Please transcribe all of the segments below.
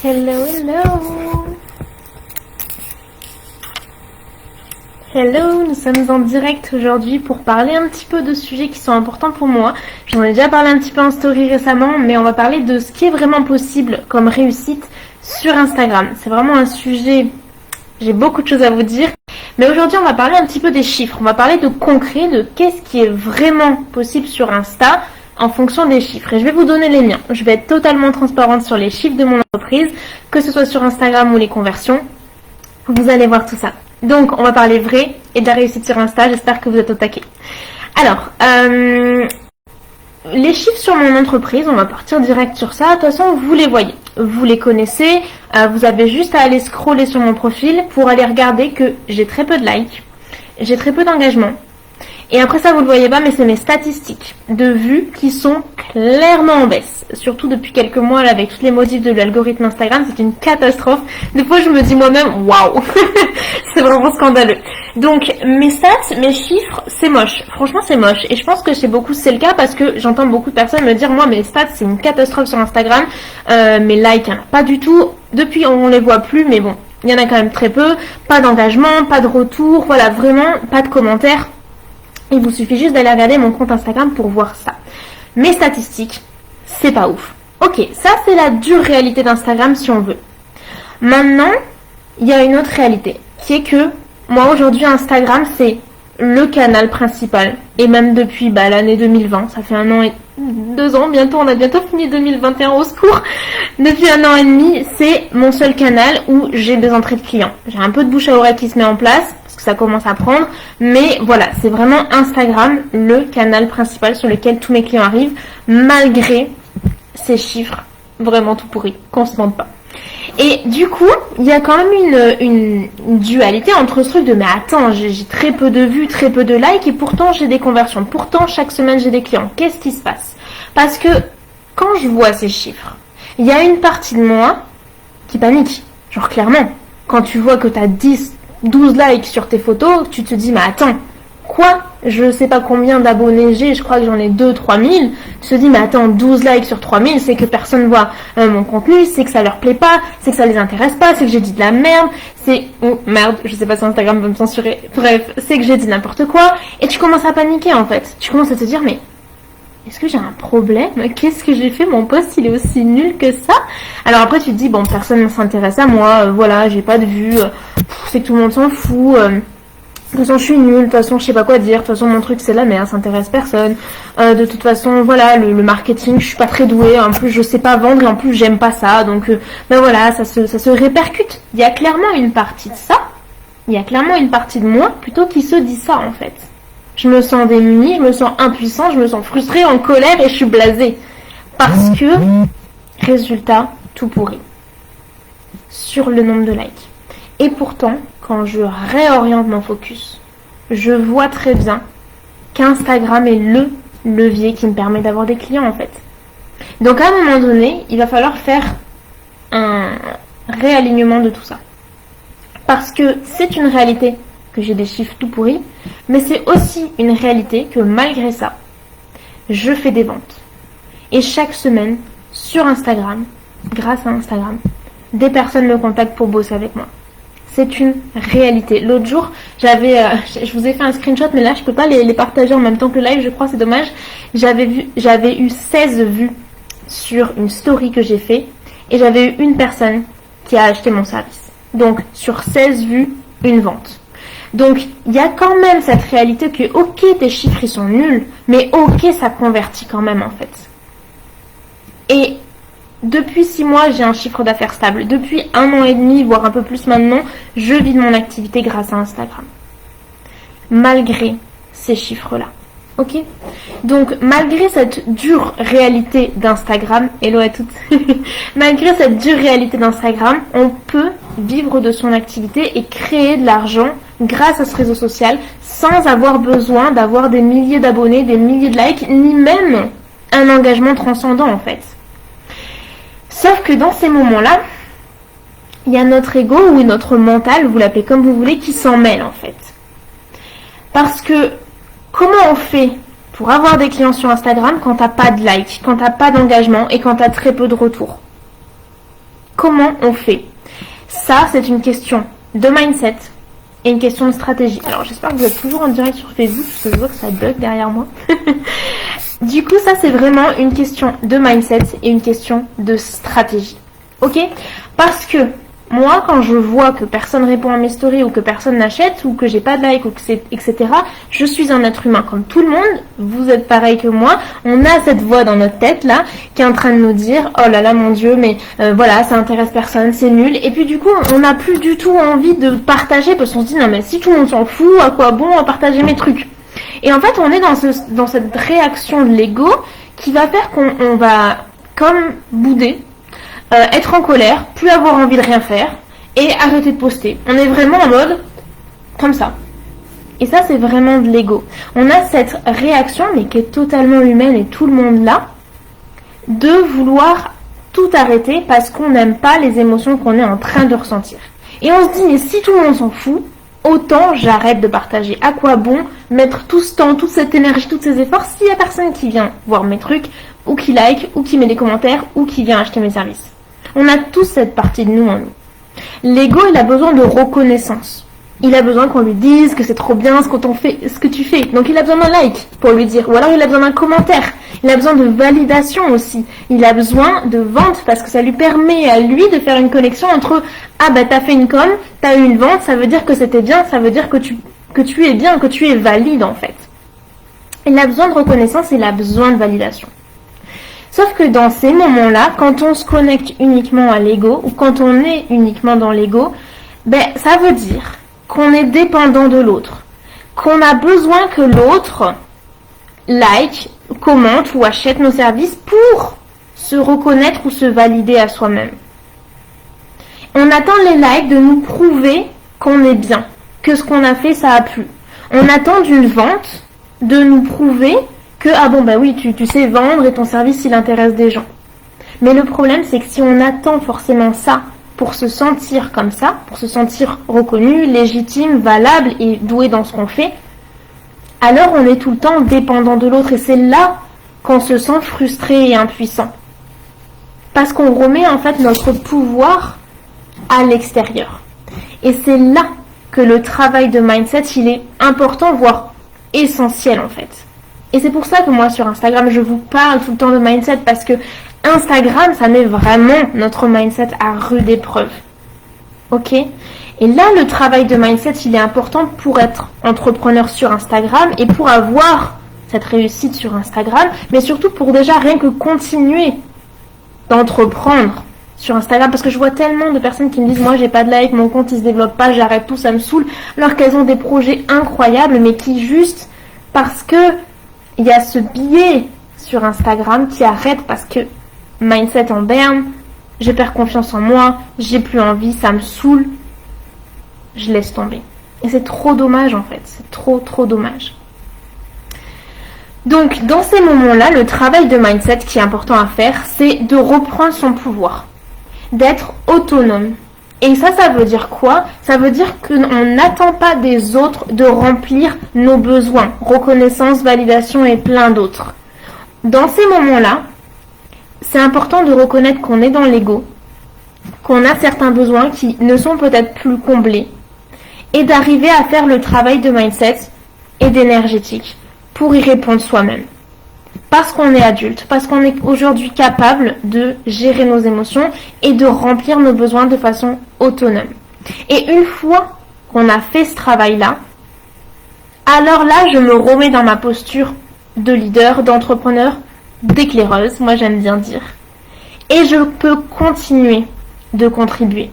Hello, hello. Hello, nous sommes en direct aujourd'hui pour parler un petit peu de sujets qui sont importants pour moi. J'en ai déjà parlé un petit peu en story récemment, mais on va parler de ce qui est vraiment possible comme réussite sur Instagram. C'est vraiment un sujet, j'ai beaucoup de choses à vous dire. Mais aujourd'hui, on va parler un petit peu des chiffres. On va parler de concret, de qu'est-ce qui est vraiment possible sur Insta en fonction des chiffres. Et je vais vous donner les miens. Je vais être totalement transparente sur les chiffres de mon entreprise, que ce soit sur Instagram ou les conversions. Vous allez voir tout ça. Donc, on va parler vrai et de la réussite sur Insta. J'espère que vous êtes au taquet. Alors, les chiffres sur mon entreprise, on va partir direct sur ça. De toute façon, vous les voyez. Vous les connaissez. Vous avez juste à aller scroller sur mon profil pour aller regarder que j'ai très peu de likes. J'ai très peu d'engagement. Et après ça, vous le voyez pas, mais c'est mes statistiques de vues qui sont clairement en baisse. Surtout depuis quelques mois, là, avec toutes les modifs de l'algorithme Instagram, c'est une catastrophe. Des fois, je me dis moi-même, waouh, c'est vraiment scandaleux. Donc, mes stats, mes chiffres, c'est moche. Franchement, c'est moche. Et je pense que chez beaucoup, c'est le cas parce que j'entends beaucoup de personnes me dire, moi, mes stats, c'est une catastrophe sur Instagram. Mes likes, il n'y en a pas du tout. Depuis, on les voit plus, mais bon, il y en a quand même très peu. Pas d'engagement, pas de retour, voilà, vraiment, pas de commentaires. Il vous suffit juste d'aller regarder mon compte Instagram pour voir ça. Mes statistiques, c'est pas ouf. Ok, ça c'est la dure réalité d'Instagram si on veut. Maintenant, il y a une autre réalité, qui est que moi aujourd'hui Instagram c'est le canal principal. Et même depuis l'année 2020, ça fait 1 an et 2 ans bientôt, on a bientôt fini 2021 au secours. Depuis 1 an et demi, c'est mon seul canal où j'ai des entrées de clients. J'ai un peu de bouche à oreille qui se met en place, parce que ça commence à prendre. Mais voilà, c'est vraiment Instagram, le canal principal sur lequel tous mes clients arrivent, malgré ces chiffres vraiment tout pourris, qu'on se mente pas. Et du coup, il y a quand même une dualité entre ce truc de mais attends, j'ai très peu de vues, très peu de likes et pourtant j'ai des conversions. Pourtant, chaque semaine j'ai des clients. Qu'est-ce qui se passe? Parce que quand je vois ces chiffres, il y a une partie de moi qui panique. Genre clairement, quand tu vois que tu as 10, 12 likes sur tes photos, tu te dis mais attends, quoi? Je sais pas combien d'abonnés j'ai, je crois que j'en ai 2-3 000. Tu te dis mais attends, 12 likes sur 3 000, c'est que personne voit mon contenu, c'est que ça leur plaît pas, c'est que ça les intéresse pas, c'est que j'ai dit de la merde, c'est... Oh merde, je sais pas si Instagram va me censurer. Bref, c'est que j'ai dit n'importe quoi. Et tu commences à paniquer en fait. Tu commences à te dire mais est-ce que j'ai un problème? Qu'est-ce que j'ai fait? Mon post il est aussi nul que ça? Alors après tu te dis bon, personne ne s'intéresse à moi, voilà, j'ai pas de vues, c'est que tout le monde s'en fout. De toute façon, je suis nulle, de toute façon, je sais pas quoi dire, de toute façon, mon truc, c'est la merde, ça intéresse personne. De toute façon, voilà, le marketing, je suis pas très douée, en plus, je sais pas vendre et en plus, j'aime pas ça. Donc, voilà, ça se répercute. Il y a clairement une partie de ça, il y a clairement une partie de moi, plutôt qui se dit ça, en fait. Je me sens démunie, je me sens impuissante, je me sens frustrée, en colère et je suis blasée. Parce que, résultat, tout pourri. Sur le nombre de likes. Et pourtant, quand je réoriente mon focus, je vois très bien qu'Instagram est le levier qui me permet d'avoir des clients en fait. Donc à un moment donné, il va falloir faire un réalignement de tout ça. Parce que c'est une réalité que j'ai des chiffres tout pourris, mais c'est aussi une réalité que malgré ça, je fais des ventes. Et chaque semaine, sur Instagram, grâce à Instagram, des personnes me contactent pour bosser avec moi. C'est une réalité. L'autre jour, je vous ai fait un screenshot, mais là, je peux pas les partager en même temps que le live, je crois, c'est dommage. J'avais eu 16 vues sur une story que j'ai fait, et j'avais eu une personne qui a acheté mon service. Donc, sur 16 vues, une vente. Donc, il y a quand même cette réalité que, ok, tes chiffres, ils sont nuls, mais ok, ça convertit quand même, en fait. Et depuis 6 mois, j'ai un chiffre d'affaires stable. Depuis 1 an et demi, voire un peu plus maintenant, je vis de mon activité grâce à Instagram. Malgré ces chiffres-là. Ok? Donc, malgré cette dure réalité d'Instagram, hello à toutes, malgré cette dure réalité d'Instagram, on peut vivre de son activité et créer de l'argent grâce à ce réseau social sans avoir besoin d'avoir des milliers d'abonnés, des milliers de likes, ni même un engagement transcendant en fait. Sauf que dans ces moments-là, il y a notre ego ou notre mental, vous l'appelez comme vous voulez, qui s'en mêle en fait. Parce que comment on fait pour avoir des clients sur Instagram quand t'as pas de likes, quand t'as pas d'engagement et quand t'as très peu de retours? comment on fait? Ça, c'est une question de mindset et une question de stratégie. Alors, j'espère que vous êtes toujours en direct sur Facebook, parce que je vois que ça bug derrière moi. Du coup, ça, c'est vraiment une question de mindset et une question de stratégie. Ok? Parce que moi, quand je vois que personne répond à mes stories ou que personne n'achète ou que j'ai pas de like, etc., je suis un être humain comme tout le monde. Vous êtes pareil que moi. On a cette voix dans notre tête là qui est en train de nous dire oh là là mon Dieu, mais voilà, ça intéresse personne, c'est nul. Et puis du coup, on n'a plus du tout envie de partager parce qu'on se dit non mais si tout le monde s'en fout, à quoi bon partager mes trucs? Et en fait, on est dans cette réaction de l'ego qui va faire qu'on va comme bouder. Être en colère, plus avoir envie de rien faire et arrêter de poster. On est vraiment en mode comme ça. Et ça, c'est vraiment de l'ego. On a cette réaction, mais qui est totalement humaine et tout le monde là, de vouloir tout arrêter parce qu'on n'aime pas les émotions qu'on est en train de ressentir. Et on se dit, mais si tout le monde s'en fout, autant j'arrête de partager. À quoi bon mettre tout ce temps, toute cette énergie, tous ces efforts s'il n'y a personne qui vient voir mes trucs, ou qui like, ou qui met des commentaires, ou qui vient acheter mes services. On a tous cette partie de nous en nous. L'ego, il a besoin de reconnaissance. Il a besoin qu'on lui dise que c'est trop bien ce que tu fais. Donc il a besoin d'un like pour lui dire. Ou alors il a besoin d'un commentaire. Il a besoin de validation aussi. Il a besoin de vente parce que ça lui permet à lui de faire une connexion entre ah bah t'as fait une com, t'as eu une vente, ça veut dire que c'était bien, ça veut dire que tu es bien, que tu es valide en fait. Il a besoin de reconnaissance, il a besoin de validation. Sauf que dans ces moments-là, quand on se connecte uniquement à l'ego, ou quand on est uniquement dans l'ego, ça veut dire qu'on est dépendant de l'autre. Qu'on a besoin que l'autre like, commente ou achète nos services pour se reconnaître ou se valider à soi-même. On attend les likes de nous prouver qu'on est bien, que ce qu'on a fait, ça a plu. On attend d'une vente de nous prouver que, ah bon, bah oui, tu sais vendre et ton service, il intéresse des gens. Mais le problème, c'est que si on attend forcément ça pour se sentir comme ça, pour se sentir reconnu, légitime, valable et doué dans ce qu'on fait, alors on est tout le temps dépendant de l'autre. Et c'est là qu'on se sent frustré et impuissant. Parce qu'on remet en fait notre pouvoir à l'extérieur. Et c'est là que le travail de mindset, il est important, voire essentiel en fait. Et c'est pour ça que moi sur Instagram, je vous parle tout le temps de mindset parce que Instagram, ça met vraiment notre mindset à rude épreuve. Ok? Et là, le travail de mindset, il est important pour être entrepreneur sur Instagram et pour avoir cette réussite sur Instagram, mais surtout pour déjà rien que continuer d'entreprendre sur Instagram, parce que je vois tellement de personnes qui me disent moi j'ai pas de like, mon compte il se développe pas, j'arrête tout, ça me saoule, alors qu'elles ont des projets incroyables, mais qui juste parce que il y a ce biais sur Instagram qui arrête parce que mindset en berne, je perds confiance en moi, j'ai plus envie, ça me saoule, je laisse tomber. Et c'est trop dommage en fait, c'est trop dommage. Donc dans ces moments-là, le travail de mindset qui est important à faire, c'est de reprendre son pouvoir, d'être autonome. Et ça veut dire quoi? Ça veut dire qu'on n'attend pas des autres de remplir nos besoins, reconnaissance, validation et plein d'autres. Dans ces moments-là, c'est important de reconnaître qu'on est dans l'ego, qu'on a certains besoins qui ne sont peut-être plus comblés, et d'arriver à faire le travail de mindset et d'énergétique pour y répondre soi-même. Parce qu'on est adulte, parce qu'on est aujourd'hui capable de gérer nos émotions et de remplir nos besoins de façon autonome. Et une fois qu'on a fait ce travail-là, alors là, je me remets dans ma posture de leader, d'entrepreneur, d'éclaireuse, moi j'aime bien dire. Et je peux continuer de contribuer.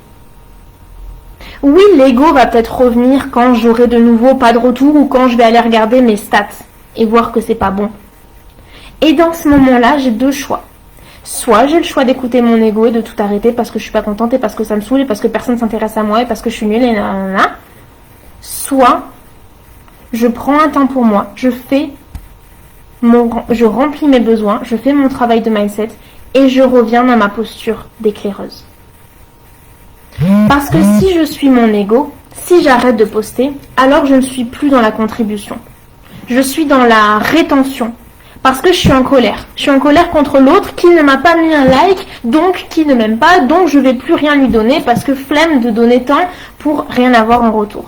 Oui, l'ego va peut-être revenir quand j'aurai de nouveau pas de retour ou quand je vais aller regarder mes stats et voir que c'est pas bon. Et dans ce moment-là, j'ai deux choix. Soit j'ai le choix d'écouter mon ego et de tout arrêter parce que je suis pas contente et parce que ça me saoule et parce que personne ne s'intéresse à moi et parce que je suis nulle et nanana. Soit je prends un temps pour moi, je remplis mes besoins, je fais mon travail de mindset et je reviens dans ma posture d'éclaireuse. Parce que si je suis mon ego, si j'arrête de poster, alors je ne suis plus dans la contribution. Je suis dans la rétention. Parce que je suis en colère. Je suis en colère contre l'autre qui ne m'a pas mis un like, donc qui ne m'aime pas, donc je vais plus rien lui donner parce que flemme de donner tant pour rien avoir en retour.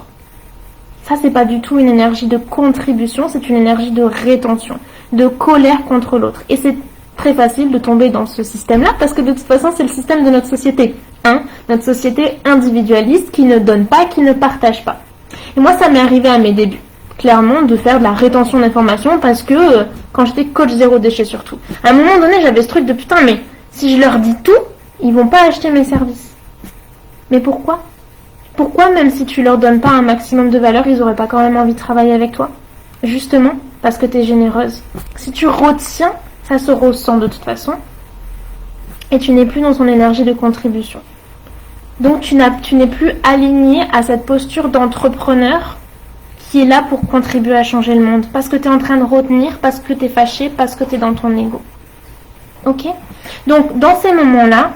Ça, c'est pas du tout une énergie de contribution, c'est une énergie de rétention, de colère contre l'autre. Et c'est très facile de tomber dans ce système-là parce que de toute façon, c'est le système de notre société. Notre société individualiste qui ne donne pas, qui ne partage pas. Et moi, ça m'est arrivé à mes débuts, clairement, de faire de la rétention d'informations parce que quand j'étais coach zéro déchet surtout, à un moment donné, j'avais ce truc de putain, mais si je leur dis tout, ils vont pas acheter mes services. Mais pourquoi ? Pourquoi, même si tu leur donnes pas un maximum de valeur, ils auraient pas quand même envie de travailler avec toi ? Justement, parce que tu es généreuse. Si tu retiens, ça se ressent de toute façon, et tu n'es plus dans ton énergie de contribution. Donc tu n'es plus aligné à cette posture d'entrepreneur qui est là pour contribuer à changer le monde. Parce que tu es en train de retenir, parce que tu es fâché, parce que tu es dans ton ego. Ok ? Donc dans ces moments-là,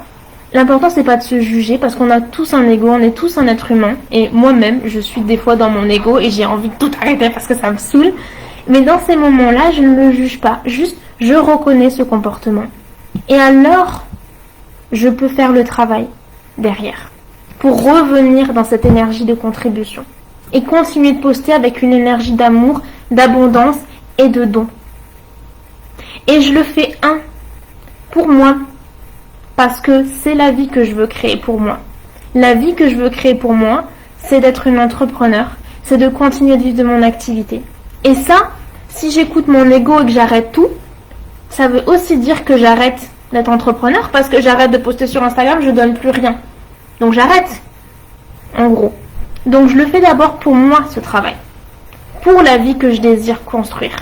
l'important c'est pas de se juger parce qu'on a tous un ego, on est tous un être humain. Et moi-même, je suis des fois dans mon ego et j'ai envie de tout arrêter parce que ça me saoule. Mais dans ces moments-là, je ne le juge pas. Juste, je reconnais ce comportement. Et alors, je peux faire le travail derrière pour revenir dans cette énergie de contribution et continuer de poster avec une énergie d'amour, d'abondance et de don. Et je le fais pour moi parce que c'est la vie que je veux créer pour moi. La vie que je veux créer pour moi, c'est d'être une entrepreneur, c'est de continuer de vivre de mon activité. Et ça, si j'écoute mon ego et que j'arrête tout, ça veut aussi dire que j'arrête d'être entrepreneur parce que j'arrête de poster sur Instagram, je donne plus rien. Donc j'arrête, en gros. Donc je le fais d'abord pour moi, ce travail. Pour la vie que je désire construire.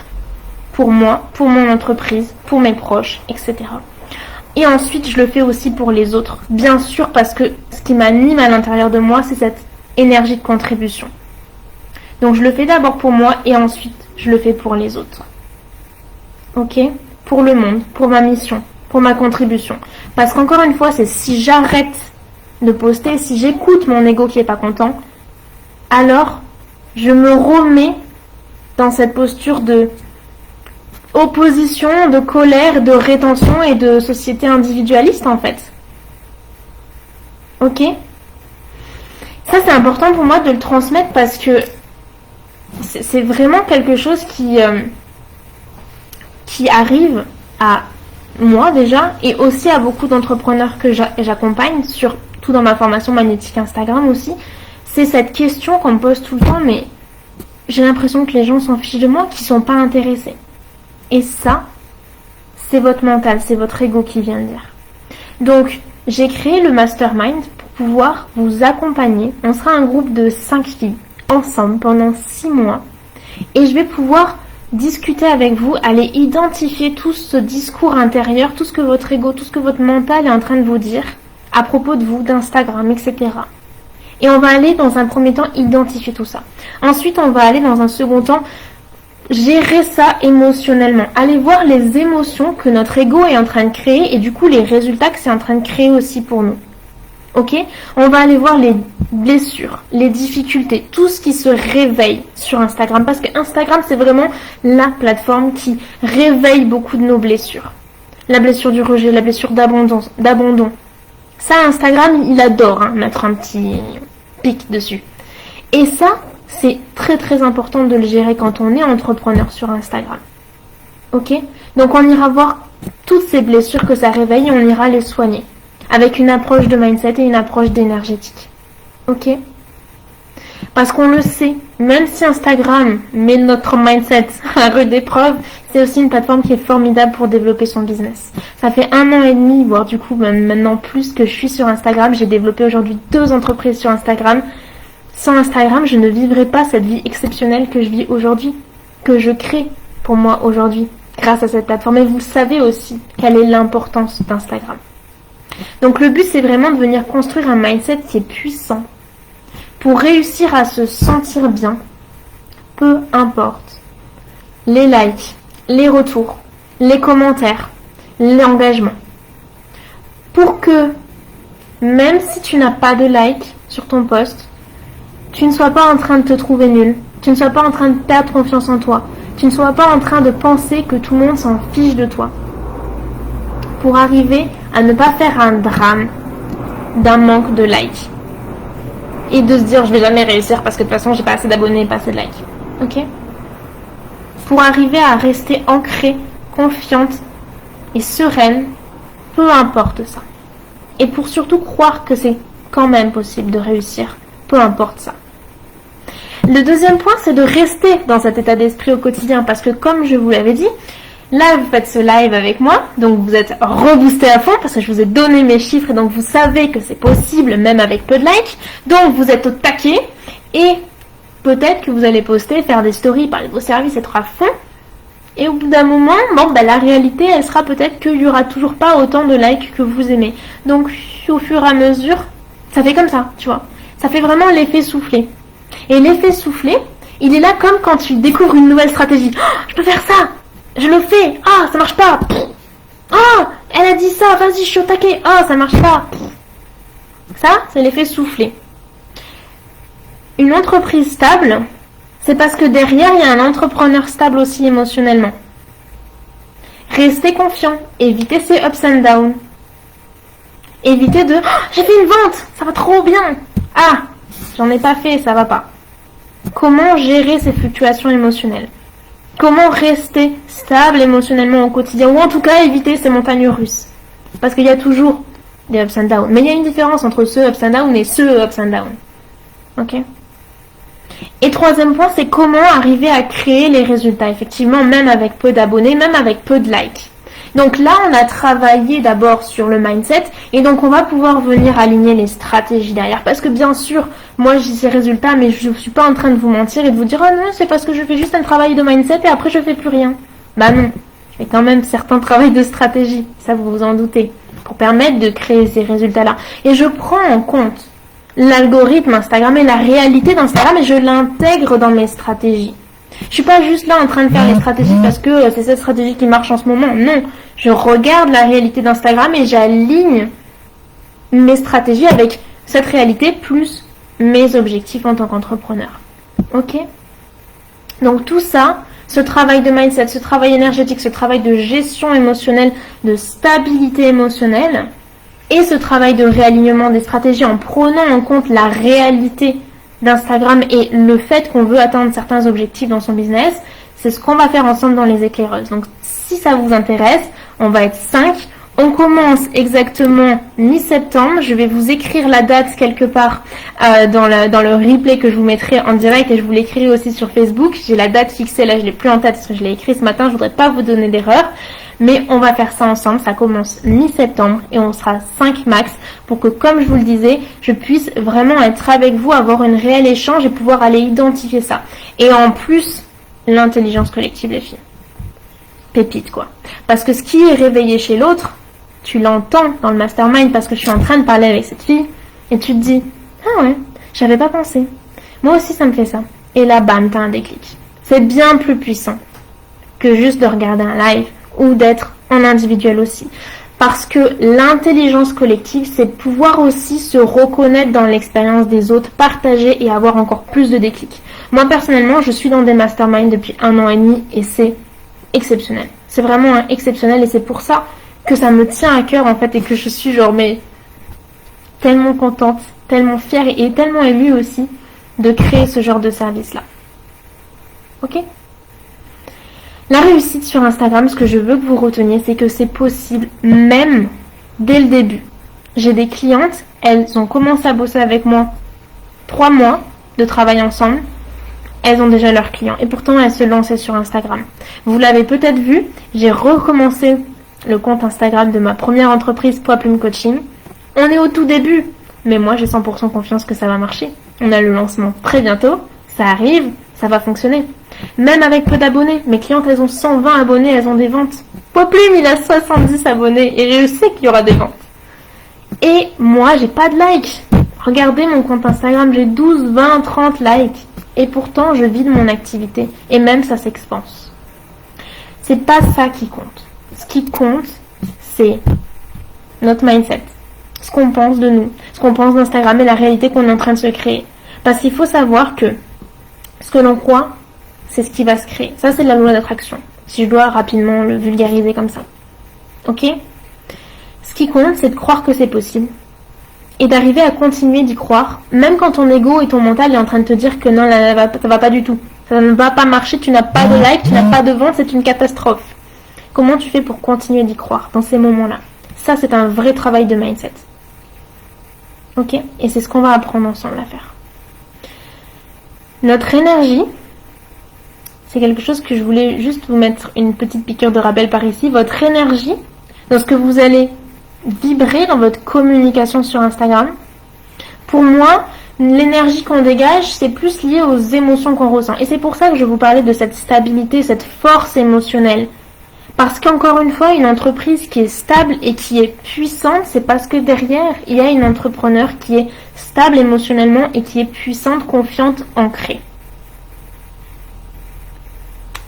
Pour moi, pour mon entreprise, pour mes proches, etc. Et ensuite, je le fais aussi pour les autres. Bien sûr, parce que ce qui m'anime à l'intérieur de moi, c'est cette énergie de contribution. Donc je le fais d'abord pour moi et ensuite, je le fais pour les autres. Ok ? Pour le monde, pour ma mission, pour ma contribution. Parce qu'encore une fois, c'est si j'arrête de poster, si j'écoute mon ego qui n'est pas content, alors je me remets dans cette posture de opposition, de colère, de rétention et de société individualiste en fait. Ok ? Ça c'est important pour moi de le transmettre parce que c'est vraiment quelque chose qui arrive à moi déjà et aussi à beaucoup d'entrepreneurs que j'accompagne, surtout dans ma formation magnétique Instagram aussi. C'est cette question qu'on me pose tout le temps, mais j'ai l'impression que les gens s'en fichent de moi, qu'ils sont pas intéressés. Et ça, c'est votre mental, c'est votre ego qui vient de dire. Donc, j'ai créé le mastermind pour pouvoir vous accompagner. On sera un groupe de 5 filles ensemble pendant 6 mois. Et je vais pouvoir discuter avec vous, aller identifier tout ce discours intérieur, tout ce que votre ego, tout ce que votre mental est en train de vous dire à propos de vous, d'Instagram, etc. Et on va aller dans un premier temps identifier tout ça. Ensuite, on va aller dans un second temps gérer ça émotionnellement. Aller voir les émotions que notre ego est en train de créer et du coup les résultats que c'est en train de créer aussi pour nous. Ok ? On va aller voir les blessures, les difficultés, tout ce qui se réveille sur Instagram. Parce que Instagram, c'est vraiment la plateforme qui réveille beaucoup de nos blessures. La blessure du rejet, la blessure d'abandon. Ça, Instagram, il adore mettre un petit pic dessus. Et ça, c'est très très important de le gérer quand on est entrepreneur sur Instagram. Ok ? Donc on ira voir toutes ces blessures que ça réveille et on ira les soigner. Avec une approche de mindset et une approche d'énergétique. Ok ? Parce qu'on le sait, même si Instagram met notre mindset à rude épreuve, c'est aussi une plateforme qui est formidable pour développer son business. Ça fait 1 an et demi, voire du coup même maintenant plus que je suis sur Instagram. J'ai développé aujourd'hui 2 entreprises sur Instagram. Sans Instagram, je ne vivrais pas cette vie exceptionnelle que je vis aujourd'hui, que je crée pour moi aujourd'hui, grâce à cette plateforme. Et vous savez aussi quelle est l'importance d'Instagram. Donc le but, c'est vraiment de venir construire un mindset qui est puissant pour réussir à se sentir bien, peu importe les likes, les retours, les commentaires, l'engagement. Pour que, même si tu n'as pas de like sur ton post, tu ne sois pas en train de te trouver nul, tu ne sois pas en train de perdre confiance en toi, Tu ne sois pas en train de penser que tout le monde s'en fiche de toi. Pour arriver à ne pas faire un drame d'un manque de likes. Et de se dire je vais jamais réussir parce que de toute façon j'ai pas assez d'abonnés, pas assez de likes. Ok? Pour arriver à rester ancrée, confiante et sereine, peu importe ça. Et pour surtout croire que c'est quand même possible de réussir, peu importe ça. Le deuxième point, c'est de rester dans cet état d'esprit au quotidien parce que comme je vous l'avais dit, là vous faites ce live avec moi, donc vous êtes reboosté à fond parce que je vous ai donné mes chiffres et donc vous savez que c'est possible même avec peu de likes, donc vous êtes au taquet et peut-être que vous allez poster, faire des stories, parler de vos services, être à fond. Et au bout d'un moment, la réalité, elle sera peut-être qu'il n'y aura toujours pas autant de likes que vous aimez. Donc, au fur et à mesure, ça fait comme ça, tu vois. Ça fait vraiment l'effet soufflé. Et l'effet soufflé, il est là comme quand tu découvres une nouvelle stratégie. Oh, je peux faire ça. Je le fais. Ah, ça marche pas. Oh, elle a dit ça. Vas-y, je suis au taquet. Oh, ça marche pas. Ça, c'est l'effet soufflé. Une entreprise stable, c'est parce que derrière, il y a un entrepreneur stable aussi émotionnellement. Restez confiant. Évitez ces ups and downs. Évitez de oh, j'ai fait une vente, ça va trop bien. Ah, j'en ai pas fait, ça va pas. Comment gérer ces fluctuations émotionnelles? Comment rester stable émotionnellement au quotidien? Ou en tout cas, éviter ces montagnes russes. Parce qu'il y a toujours des ups and downs. Mais il y a une différence entre ce ups and downs et ce ups and downs. Ok? Et troisième point, c'est comment arriver à créer les résultats. Effectivement, même avec peu d'abonnés, même avec peu de likes. Donc là, on a travaillé d'abord sur le mindset et donc on va pouvoir venir aligner les stratégies derrière. Parce que bien sûr, moi j'ai ces résultats, mais je ne suis pas en train de vous mentir et de vous dire « Oh non, c'est parce que je fais juste un travail de mindset et après je fais plus rien. » Bah non, je fais quand même certains travaux de stratégie, ça vous vous en doutez, pour permettre de créer ces résultats-là. Et je prends en compte l'algorithme Instagram et la réalité d'Instagram et je l'intègre dans mes stratégies. Je suis pas juste là en train de faire les stratégies parce que c'est cette stratégie qui marche en ce moment. Non, je regarde la réalité d'Instagram et j'aligne mes stratégies avec cette réalité plus mes objectifs en tant qu'entrepreneur. Ok? Donc tout ça, ce travail de mindset, ce travail énergétique, ce travail de gestion émotionnelle, de stabilité émotionnelle et ce travail de réalignement des stratégies en prenant en compte la réalité d'Instagram et le fait qu'on veut atteindre certains objectifs dans son business, c'est ce qu'on va faire ensemble dans les éclaireuses. Donc si ça vous intéresse, on va être 5. On commence exactement mi-septembre. Je vais vous écrire la date quelque part dans le replay que je vous mettrai en direct et je vous l'écrirai aussi sur Facebook. J'ai la date fixée, là je l'ai plus en tête parce que je l'ai écrit ce matin, je voudrais pas vous donner d'erreur. Mais on va faire ça ensemble, ça commence mi-septembre et on sera 5 max pour que, comme je vous le disais, je puisse vraiment être avec vous, avoir une réelle échange et pouvoir aller identifier ça. Et en plus, l'intelligence collective, les filles. Pépite, quoi. Parce que ce qui est réveillé chez l'autre, tu l'entends dans le mastermind parce que je suis en train de parler avec cette fille et tu te dis, ah ouais, j'avais pas pensé. Moi aussi, ça me fait ça. Et là, bam, t'as un déclic. C'est bien plus puissant que juste de regarder un live ou d'être en individuel aussi. Parce que l'intelligence collective, c'est pouvoir aussi se reconnaître dans l'expérience des autres, partager et avoir encore plus de déclics. Moi, personnellement, je suis dans des masterminds depuis 1 an et demi et c'est exceptionnel. C'est vraiment exceptionnel et c'est pour ça que ça me tient à cœur en fait et que je suis mais tellement contente, tellement fière et tellement émue aussi de créer ce genre de service-là. Ok ? La réussite sur Instagram, ce que je veux que vous reteniez, c'est que c'est possible même dès le début. J'ai des clientes, elles ont commencé à bosser avec moi 3 mois de travail ensemble. Elles ont déjà leurs clients et pourtant elles se lançaient sur Instagram. Vous l'avez peut-être vu, j'ai recommencé le compte Instagram de ma première entreprise Poids Plume Coaching. On est au tout début, mais moi j'ai 100% confiance que ça va marcher. On a le lancement très bientôt, ça arrive, ça va fonctionner. Même avec peu d'abonnés, mes clientes elles ont 120 abonnés, elles ont des ventes. Poids Plume il a 70 abonnés et je sais qu'il y aura des ventes. Et moi j'ai pas de likes. Regardez mon compte Instagram, j'ai 12, 20, 30 likes. Et pourtant je vis de mon activité et même ça s'expanse. C'est pas ça qui compte. Ce qui compte, c'est notre mindset, ce qu'on pense de nous, ce qu'on pense d'Instagram et la réalité qu'on est en train de se créer. Parce qu'il faut savoir que ce que l'on croit, c'est ce qui va se créer. Ça, c'est la loi d'attraction. Si je dois rapidement le vulgariser comme ça. Ok? Ce qui compte, c'est de croire que c'est possible. Et d'arriver à continuer d'y croire, même quand ton ego et ton mental est en train de te dire que non, là, ça va pas du tout. Ça ne va pas marcher, tu n'as pas de like, tu n'as pas de vente, c'est une catastrophe. Comment tu fais pour continuer d'y croire dans ces moments-là? Ça, c'est un vrai travail de mindset. Ok? Et c'est ce qu'on va apprendre ensemble à faire. Notre énergie, c'est quelque chose que je voulais juste vous mettre une petite piqûre de rappel par ici. Votre énergie, dans ce que vous allez vibrer dans votre communication sur Instagram, pour moi, l'énergie qu'on dégage, c'est plus lié aux émotions qu'on ressent. Et c'est pour ça que je vous parlais de cette stabilité, cette force émotionnelle. Parce qu'encore une fois, une entreprise qui est stable et qui est puissante, c'est parce que derrière, il y a une entrepreneur qui est stable émotionnellement et qui est puissante, confiante, ancrée.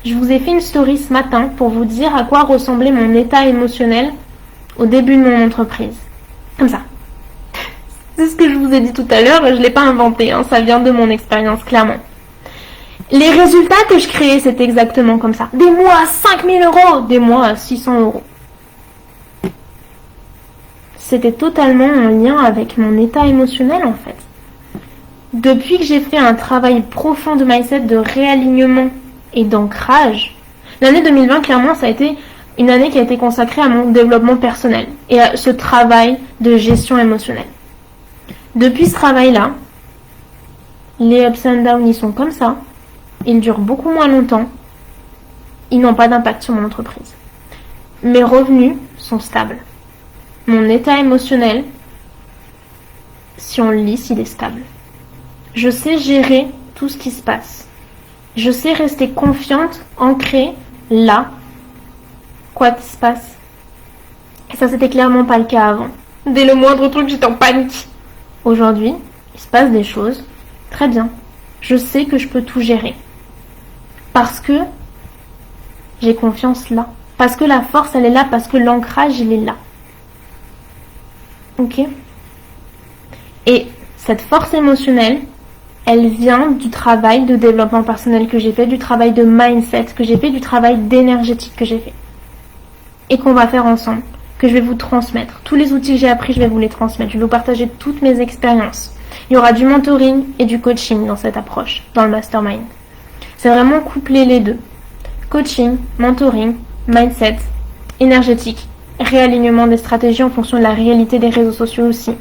Je vous ai fait une story ce matin pour vous dire à quoi ressemblait mon état émotionnel au début de mon entreprise. Comme ça. C'est ce que je vous ai dit tout à l'heure, je ne l'ai pas inventé, hein, ça vient de mon expérience, clairement. Les résultats que je créais, c'était exactement comme ça. Des mois à 5 000 €, des mois à 600 €. C'était totalement en lien avec mon état émotionnel, en fait. Depuis que j'ai fait un travail profond de mindset, de réalignement et d'ancrage, l'année 2020, clairement, ça a été une année qui a été consacrée à mon développement personnel et à ce travail de gestion émotionnelle. Depuis ce travail-là, les ups and downs, ils sont comme ça. Ils durent beaucoup moins longtemps. Ils n'ont pas d'impact sur mon entreprise. Mes revenus sont stables. Mon état émotionnel, si on le lit, il est stable. Je sais gérer tout ce qui se passe. Je sais rester confiante, ancrée, là, quoi qu'il se passe. Et ça, c'était clairement pas le cas avant. Dès le moindre truc, j'étais en panique. Aujourd'hui, il se passe des choses. Très bien. Je sais que je peux tout gérer. Parce que j'ai confiance là. Parce que la force, elle est là. Parce que l'ancrage, il est là. Ok? Et cette force émotionnelle, elle vient du travail de développement personnel que j'ai fait, du travail de mindset que j'ai fait, du travail d'énergétique que j'ai fait. Et qu'on va faire ensemble. Que je vais vous transmettre. Tous les outils que j'ai appris, je vais vous les transmettre. Je vais vous partager toutes mes expériences. Il y aura du mentoring et du coaching dans cette approche, dans le mastermind. C'est vraiment coupler les deux. Coaching, mentoring, mindset, énergétique, réalignement des stratégies en fonction de la réalité des réseaux sociaux aussi.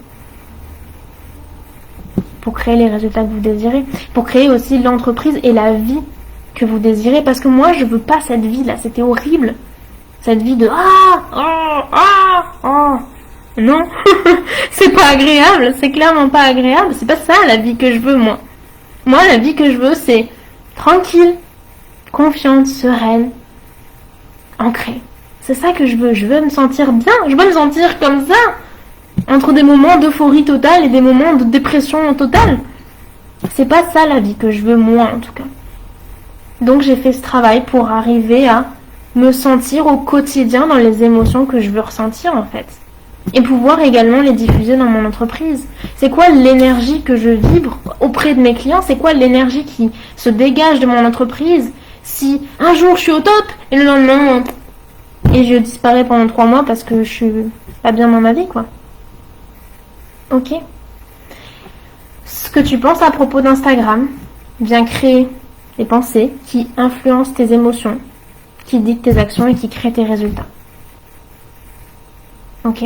Pour créer les résultats que vous désirez. Pour créer aussi l'entreprise et la vie que vous désirez. Parce que moi, je veux pas cette vie-là. C'était horrible. Cette vie de non, c'est pas agréable, c'est clairement pas agréable, c'est pas ça la vie que je veux moi. Moi la vie que je veux c'est tranquille, confiante, sereine, ancrée. C'est ça que je veux me sentir bien, je veux me sentir comme ça, entre des moments d'euphorie totale et des moments de dépression totale. C'est pas ça la vie que je veux moi en tout cas. Donc j'ai fait ce travail pour arriver à me sentir au quotidien dans les émotions que je veux ressentir en fait. Et pouvoir également les diffuser dans mon entreprise. C'est quoi l'énergie que je vibre auprès de mes clients? C'est quoi l'énergie qui se dégage de mon entreprise? Si un jour je suis au top et le lendemain et je disparais pendant 3 mois parce que je suis pas bien dans ma vie quoi. Ok? Ce que tu penses à propos d'Instagram vient créer des pensées qui influencent tes émotions, qui dictent tes actions et qui créent tes résultats. Ok.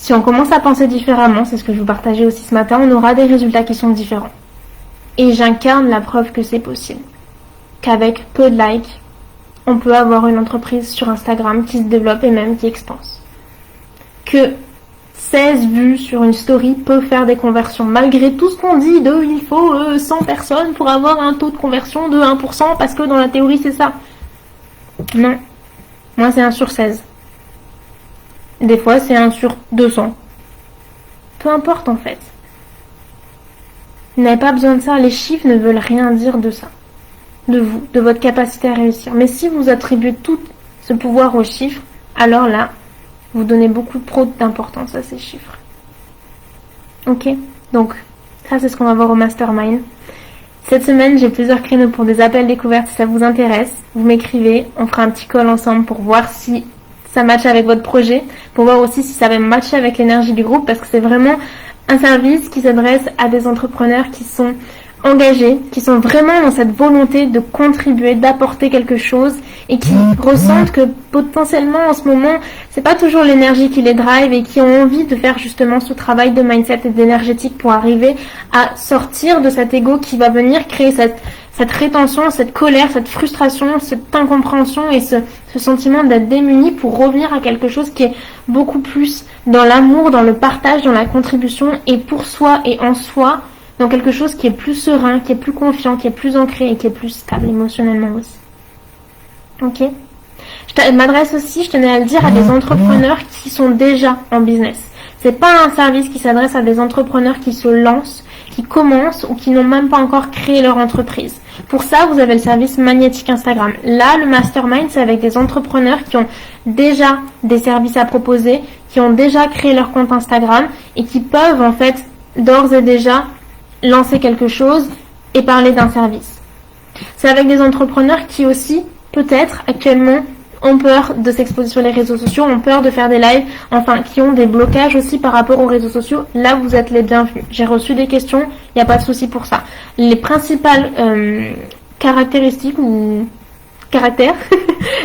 Si on commence à penser différemment, c'est ce que je vous partageais aussi ce matin, on aura des résultats qui sont différents. Et j'incarne la preuve que c'est possible. Qu'avec peu de likes, on peut avoir une entreprise sur Instagram qui se développe et même qui expanse. Que 16 vues sur une story peut faire des conversions. Malgré tout ce qu'on dit de il faut 100 personnes pour avoir un taux de conversion de 1% parce que dans la théorie c'est ça. Non. Moi c'est 1 sur 16. Des fois c'est 1 sur 200. Peu importe en fait. Vous n'avez pas besoin de ça. Les chiffres ne veulent rien dire de ça. De vous, de votre capacité à réussir. Mais si vous attribuez tout ce pouvoir aux chiffres, alors là, vous donnez beaucoup trop d'importance à ces chiffres. Ok? Donc, ça c'est ce qu'on va voir au mastermind. Cette semaine, j'ai plusieurs créneaux pour des appels découvertes. Si ça vous intéresse, vous m'écrivez. On fera un petit call ensemble pour voir si ça matche avec votre projet, pour voir aussi si ça va matcher avec l'énergie du groupe, parce que c'est vraiment un service qui s'adresse à des entrepreneurs qui sont engagés, qui sont vraiment dans cette volonté de contribuer, d'apporter quelque chose et qui ressentent que potentiellement en ce moment, c'est pas toujours l'énergie qui les drive et qui ont envie de faire justement ce travail de mindset et d'énergétique pour arriver à sortir de cet ego qui va venir créer cette rétention, cette colère, cette frustration, cette incompréhension et ce sentiment d'être démuni pour revenir à quelque chose qui est beaucoup plus dans l'amour, dans le partage, dans la contribution et pour soi et en soi, dans quelque chose qui est plus serein, qui est plus confiant, qui est plus ancré et qui est plus stable émotionnellement aussi. Ok ? Je m'adresse aussi, je tenais à le dire, à des entrepreneurs qui sont déjà en business. C'est pas un service qui s'adresse à des entrepreneurs qui se lancent, qui commencent ou qui n'ont même pas encore créé leur entreprise. Pour ça, vous avez le service magnétique Instagram. Là, le mastermind, c'est avec des entrepreneurs qui ont déjà des services à proposer, qui ont déjà créé leur compte Instagram et qui peuvent en fait d'ores et déjà lancer quelque chose et parler d'un service. C'est avec des entrepreneurs qui aussi, peut-être, actuellement, ont peur de s'exposer sur les réseaux sociaux, ont peur de faire des lives, enfin, qui ont des blocages aussi par rapport aux réseaux sociaux. Là, vous êtes les bienvenus. J'ai reçu des questions, il n'y a pas de souci pour ça. Les principales caractéristiques ou caractères,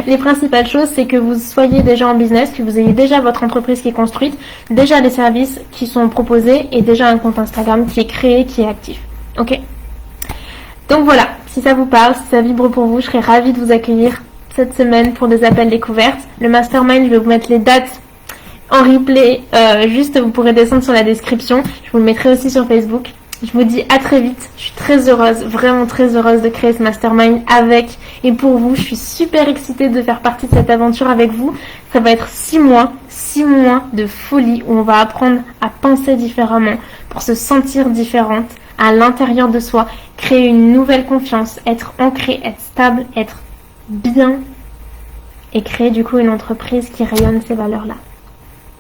les principales choses, c'est que vous soyez déjà en business, que vous ayez déjà votre entreprise qui est construite, déjà des services qui sont proposés et déjà un compte Instagram qui est créé, qui est actif. Ok ? Donc voilà, si ça vous parle, si ça vibre pour vous, je serais ravie de vous accueillir cette semaine pour des appels découvertes. Le mastermind, je vais vous mettre les dates en replay, juste vous pourrez descendre sur la description. Je vous le mettrai aussi sur Facebook. Je vous dis à très vite. Je suis très heureuse, vraiment très heureuse de créer ce mastermind avec et pour vous. Je suis super excitée de faire partie de cette aventure avec vous. Ça va être 6 mois de folie où on va apprendre à penser différemment pour se sentir différente à l'intérieur de soi, créer une nouvelle confiance, être ancré, être stable, être bien et créer du coup une entreprise qui rayonne ces valeurs-là.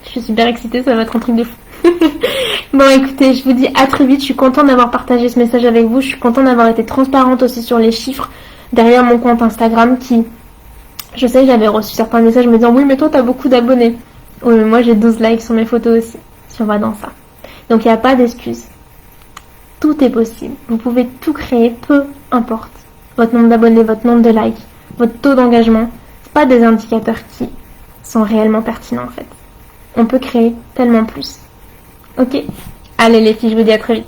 Je suis super excitée, ça va être un truc de fou. Bon écoutez, je vous dis à très vite, je suis contente d'avoir partagé ce message avec vous, je suis contente d'avoir été transparente aussi sur les chiffres derrière mon compte Instagram qui, je sais que j'avais reçu certains messages me disant oui mais toi t'as beaucoup d'abonnés. Oui mais moi j'ai 12 likes sur mes photos aussi, si on va dans ça. Donc il n'y a pas d'excuse. Tout est possible, vous pouvez tout créer, peu importe. Votre nombre d'abonnés, votre nombre de likes, votre taux d'engagement, c'est pas des indicateurs qui sont réellement pertinents en fait. On peut créer tellement plus. Ok ? Allez les filles, je vous dis à très vite.